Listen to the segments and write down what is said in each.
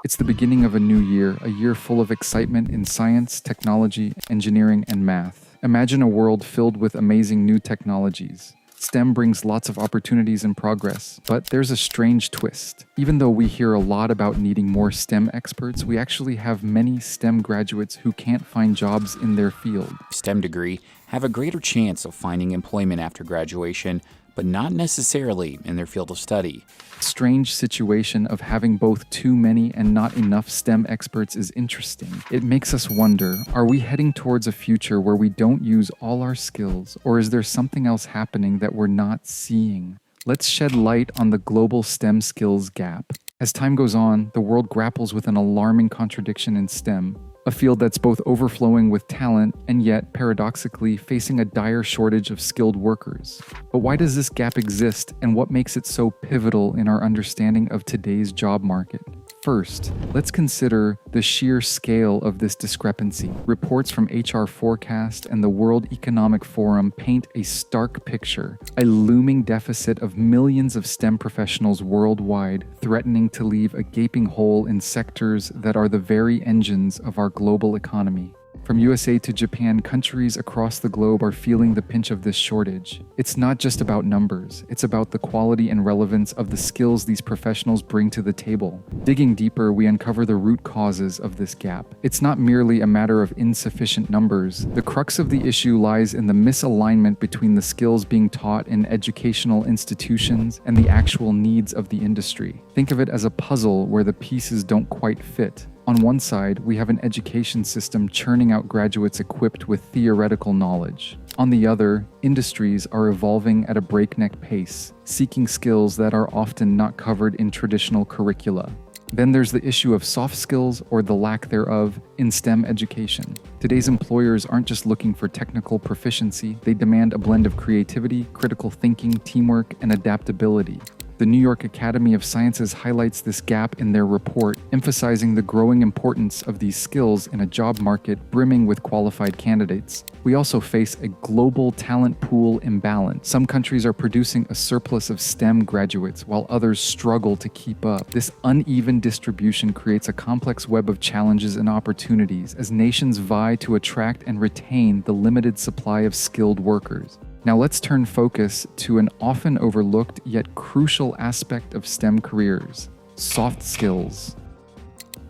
It's the beginning of a new year, a year full of excitement in science, technology, engineering, and math. Imagine a world filled with amazing new technologies. STEM brings lots of opportunities and progress, but there's a strange twist. Even though we hear a lot about needing more STEM experts, we actually have many STEM graduates who can't find jobs in their field. STEM degree have a greater chance of finding employment after graduation, but not necessarily in their field of study. Strange situation of having both too many and not enough STEM experts is interesting. It makes us wonder, are we heading towards a future where we don't use all our skills, or is there something else happening that we're not seeing? Let's shed light on the global STEM skills gap. As time goes on, the world grapples with an alarming contradiction in STEM, a field that's both overflowing with talent and yet, paradoxically, facing a dire shortage of skilled workers. But why does this gap exist, and what makes it so pivotal in our understanding of today's job market? First, let's consider the sheer scale of this discrepancy. Reports from HR Forecast and the World Economic Forum paint a stark picture, a looming deficit of millions of STEM professionals worldwide, threatening to leave a gaping hole in sectors that are the very engines of our global economy. From USA to Japan, countries across the globe are feeling the pinch of this shortage. It's not just about numbers, it's about the quality and relevance of the skills these professionals bring to the table. Digging deeper, we uncover the root causes of this gap. It's not merely a matter of insufficient numbers. The crux of the issue lies in the misalignment between the skills being taught in educational institutions and the actual needs of the industry. Think of it as a puzzle where the pieces don't quite fit. On one side, we have an education system churning out graduates equipped with theoretical knowledge. On the other, industries are evolving at a breakneck pace, seeking skills that are often not covered in traditional curricula. Then there's the issue of soft skills, or the lack thereof, in STEM education. Today's employers aren't just looking for technical proficiency, they demand a blend of creativity, critical thinking, teamwork, and adaptability. The New York Academy of Sciences highlights this gap in their report, emphasizing the growing importance of these skills in a job market brimming with qualified candidates. We also face a global talent pool imbalance. Some countries are producing a surplus of STEM graduates, while others struggle to keep up. This uneven distribution creates a complex web of challenges and opportunities as nations vie to attract and retain the limited supply of skilled workers. Now let's turn focus to an often overlooked yet crucial aspect of STEM careers: soft skills.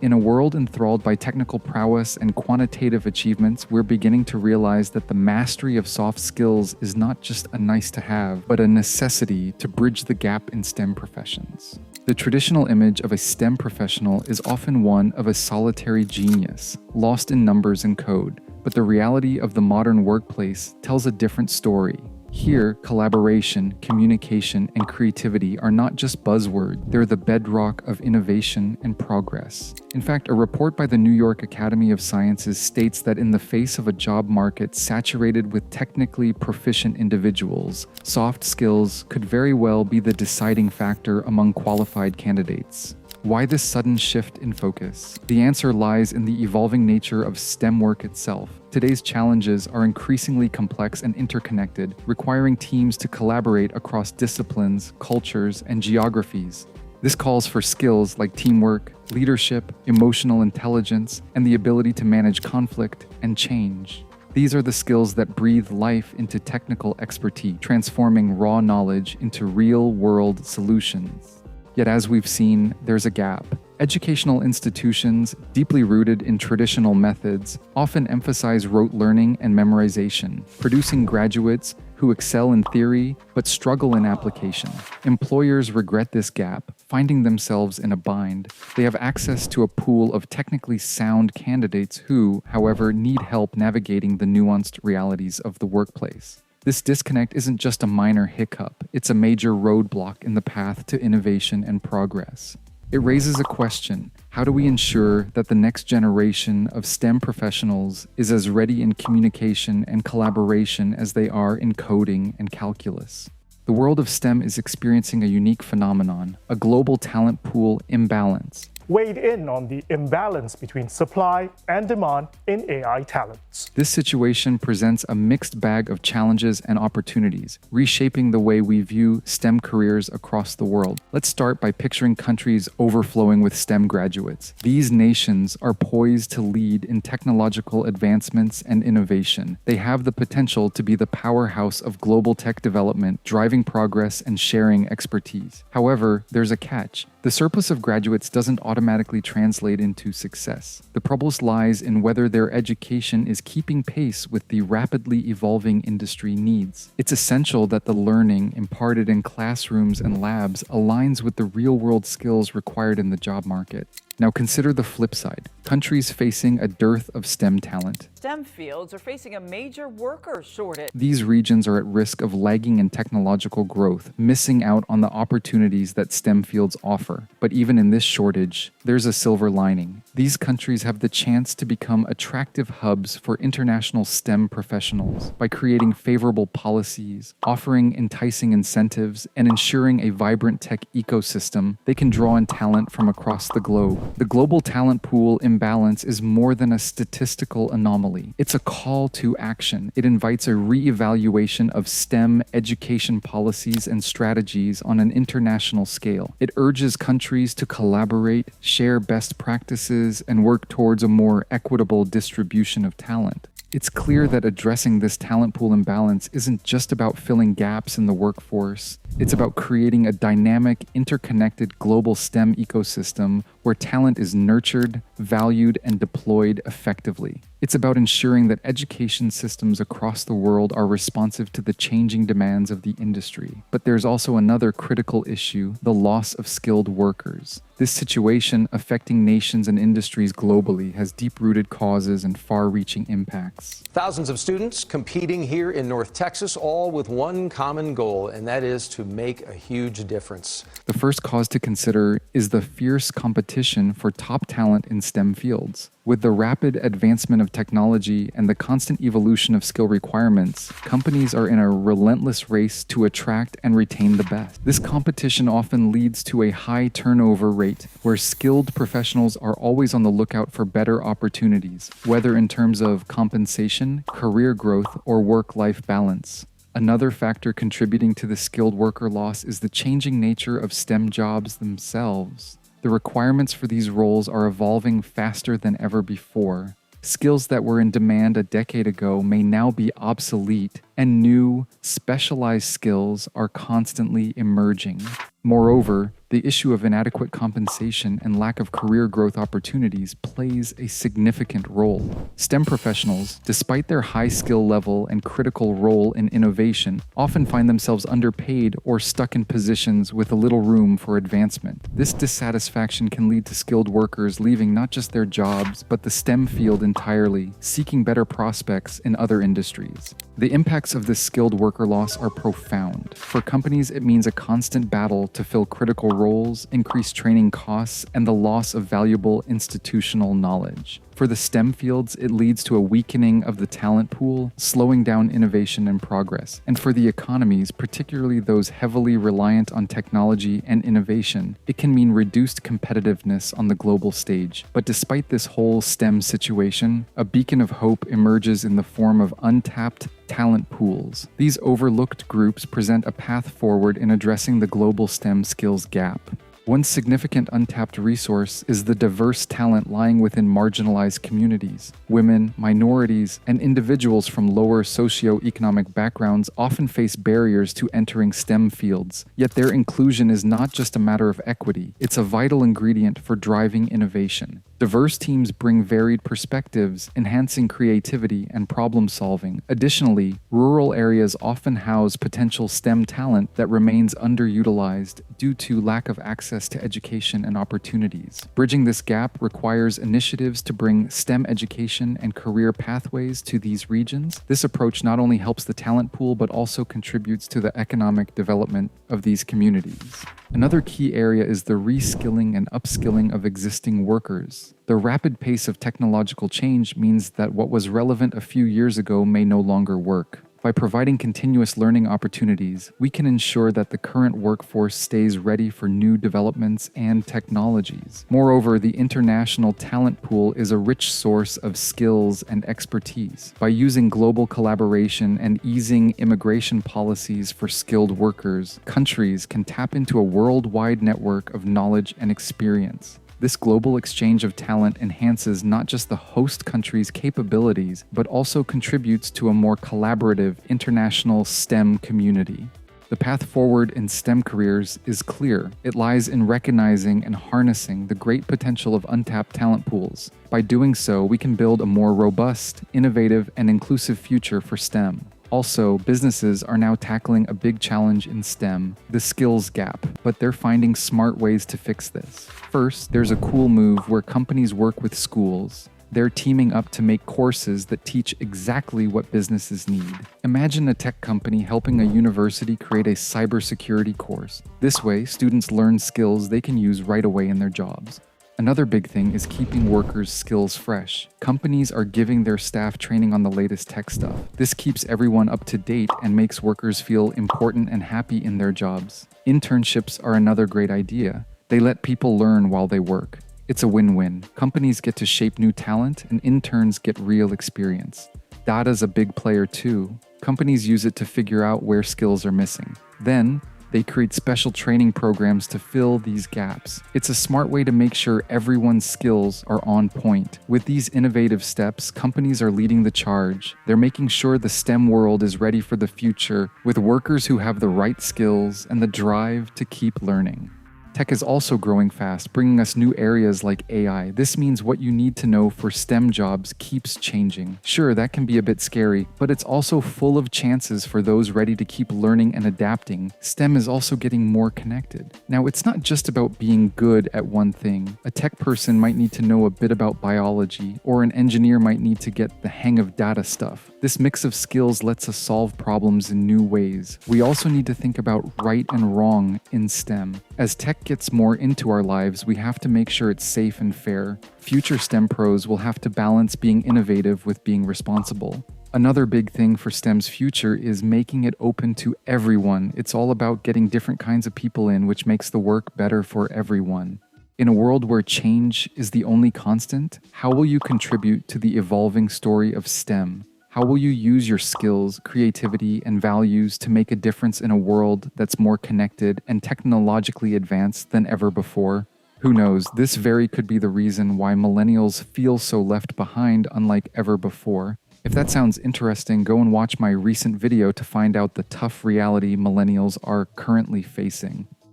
In a world enthralled by technical prowess and quantitative achievements, we're beginning to realize that the mastery of soft skills is not just a nice-to-have, but a necessity to bridge the gap in STEM professions. The traditional image of a STEM professional is often one of a solitary genius, lost in numbers and code. But the reality of the modern workplace tells a different story. Here, collaboration, communication, and creativity are not just buzzwords, they're the bedrock of innovation and progress. In fact, a report by the New York Academy of Sciences states that in the face of a job market saturated with technically proficient individuals, soft skills could very well be the deciding factor among qualified candidates. Why this sudden shift in focus? The answer lies in the evolving nature of STEM work itself. Today's challenges are increasingly complex and interconnected, requiring teams to collaborate across disciplines, cultures, and geographies. This calls for skills like teamwork, leadership, emotional intelligence, and the ability to manage conflict and change. These are the skills that breathe life into technical expertise, transforming raw knowledge into real-world solutions. Yet as we've seen, there's a gap. Educational institutions, deeply rooted in traditional methods, often emphasize rote learning and memorization, producing graduates who excel in theory but struggle in application. Employers regret this gap, finding themselves in a bind. They have access to a pool of technically sound candidates who, however, need help navigating the nuanced realities of the workplace. This disconnect isn't just a minor hiccup, it's a major roadblock in the path to innovation and progress. It raises a question: how do we ensure that the next generation of STEM professionals is as ready in communication and collaboration as they are in coding and calculus? The world of STEM is experiencing a unique phenomenon, a global talent pool imbalance. weighed in on the imbalance between supply and demand in AI talents. This situation presents a mixed bag of challenges and opportunities, reshaping the way we view STEM careers across the world. Let's start by picturing countries overflowing with STEM graduates. These nations are poised to lead in technological advancements and innovation. They have the potential to be the powerhouse of global tech development, driving progress and sharing expertise. However, there's a catch. The surplus of graduates doesn't automatically translate into success. The problem lies in whether their education is keeping pace with the rapidly evolving industry needs. It's essential that the learning imparted in classrooms and labs aligns with the real-world skills required in the job market. Now consider the flip side. Countries facing a dearth of STEM talent. STEM fields are facing a major worker shortage. These regions are at risk of lagging in technological growth, missing out on the opportunities that STEM fields offer. But even in this shortage, there's a silver lining. These countries have the chance to become attractive hubs for international STEM professionals by creating favorable policies, offering enticing incentives, and ensuring a vibrant tech ecosystem. They can draw in talent from across the globe. The global talent pool imbalance is more than a statistical anomaly. It's a call to action. It invites a re-evaluation of STEM education policies and strategies on an international scale. It urges countries to collaborate, share best practices, and work towards a more equitable distribution of talent. It's clear that addressing this talent pool imbalance isn't just about filling gaps in the workforce. It's about creating a dynamic, interconnected global STEM ecosystem where talent is nurtured, valued, and deployed effectively. It's about ensuring that education systems across the world are responsive to the changing demands of the industry. But there's also another critical issue: the loss of skilled workers. This situation, affecting nations and industries globally, has deep-rooted causes and far-reaching impacts. Thousands of students competing here in North Texas, all with one common goal, and that is to make a huge difference. The first cause to consider is the fierce competition for top talent in STEM fields. With the rapid advancement of technology and the constant evolution of skill requirements, companies are in a relentless race to attract and retain the best. This competition often leads to a high turnover rate, where skilled professionals are always on the lookout for better opportunities, whether in terms of compensation, career growth, or work-life balance. Another factor contributing to the skilled worker loss is the changing nature of STEM jobs themselves. The requirements for these roles are evolving faster than ever before. Skills that were in demand a decade ago may now be obsolete, and new, specialized skills are constantly emerging. Moreover, the issue of inadequate compensation and lack of career growth opportunities plays a significant role. STEM professionals, despite their high skill level and critical role in innovation, often find themselves underpaid or stuck in positions with little room for advancement. This dissatisfaction can lead to skilled workers leaving not just their jobs, but the STEM field entirely, seeking better prospects in other industries. The impacts of this skilled worker loss are profound. For companies, it means a constant battle to fill critical roles, increased training costs, and the loss of valuable institutional knowledge. For the STEM fields, it leads to a weakening of the talent pool, slowing down innovation and progress. And for the economies, particularly those heavily reliant on technology and innovation, it can mean reduced competitiveness on the global stage. But despite this whole STEM situation, a beacon of hope emerges in the form of untapped talent pools. These overlooked groups present a path forward in addressing the global STEM skills gap. One significant untapped resource is the diverse talent lying within marginalized communities. Women, minorities, and individuals from lower socioeconomic backgrounds often face barriers to entering STEM fields, yet their inclusion is not just a matter of equity, it's a vital ingredient for driving innovation. Diverse teams bring varied perspectives, enhancing creativity and problem solving. Additionally, rural areas often house potential STEM talent that remains underutilized due to lack of access to education and opportunities. Bridging this gap requires initiatives to bring STEM education and career pathways to these regions. This approach not only helps the talent pool, but also contributes to the economic development of these communities. Another key area is the reskilling and upskilling of existing workers. The rapid pace of technological change means that what was relevant a few years ago may no longer work. By providing continuous learning opportunities, we can ensure that the current workforce stays ready for new developments and technologies. Moreover, the international talent pool is a rich source of skills and expertise. By using global collaboration and easing immigration policies for skilled workers, countries can tap into a worldwide network of knowledge and experience. This global exchange of talent enhances not just the host country's capabilities, but also contributes to a more collaborative international STEM community. The path forward in STEM careers is clear. It lies in recognizing and harnessing the great potential of untapped talent pools. By doing so, we can build a more robust, innovative, and inclusive future for STEM. Also, businesses are now tackling a big challenge in STEM, the skills gap, but they're finding smart ways to fix this. First, there's a cool move where companies work with schools. They're teaming up to make courses that teach exactly what businesses need. Imagine a tech company helping a university create a cybersecurity course. This way, students learn skills they can use right away in their jobs. Another big thing is keeping workers' skills fresh. Companies are giving their staff training on the latest tech stuff. This keeps everyone up to date and makes workers feel important and happy in their jobs. Internships are another great idea. They let people learn while they work. It's a win-win. Companies get to shape new talent, and interns get real experience. Data's a big player too. Companies use it to figure out where skills are missing. Then, they create special training programs to fill these gaps. It's a smart way to make sure everyone's skills are on point. With these innovative steps, companies are leading the charge. They're making sure the STEM world is ready for the future, with workers who have the right skills and the drive to keep learning. Tech is also growing fast, bringing us new areas like AI. This means what you need to know for STEM jobs keeps changing. Sure, that can be a bit scary, but it's also full of chances for those ready to keep learning and adapting. STEM is also getting more connected. Now, it's not just about being good at one thing. A tech person might need to know a bit about biology, or an engineer might need to get the hang of data stuff. This mix of skills lets us solve problems in new ways. We also need to think about right and wrong in STEM. As tech gets more into our lives, we have to make sure it's safe and fair. Future STEM pros will have to balance being innovative with being responsible. Another big thing for STEM's future is making it open to everyone. It's all about getting different kinds of people in, which makes the work better for everyone. In a world where change is the only constant, how will you contribute to the evolving story of STEM? How will you use your skills, creativity, and values to make a difference in a world that's more connected and technologically advanced than ever before? Who knows, this very could be the reason why millennials feel so left behind unlike ever before. If that sounds interesting, go and watch my recent video to find out the tough reality millennials are currently facing.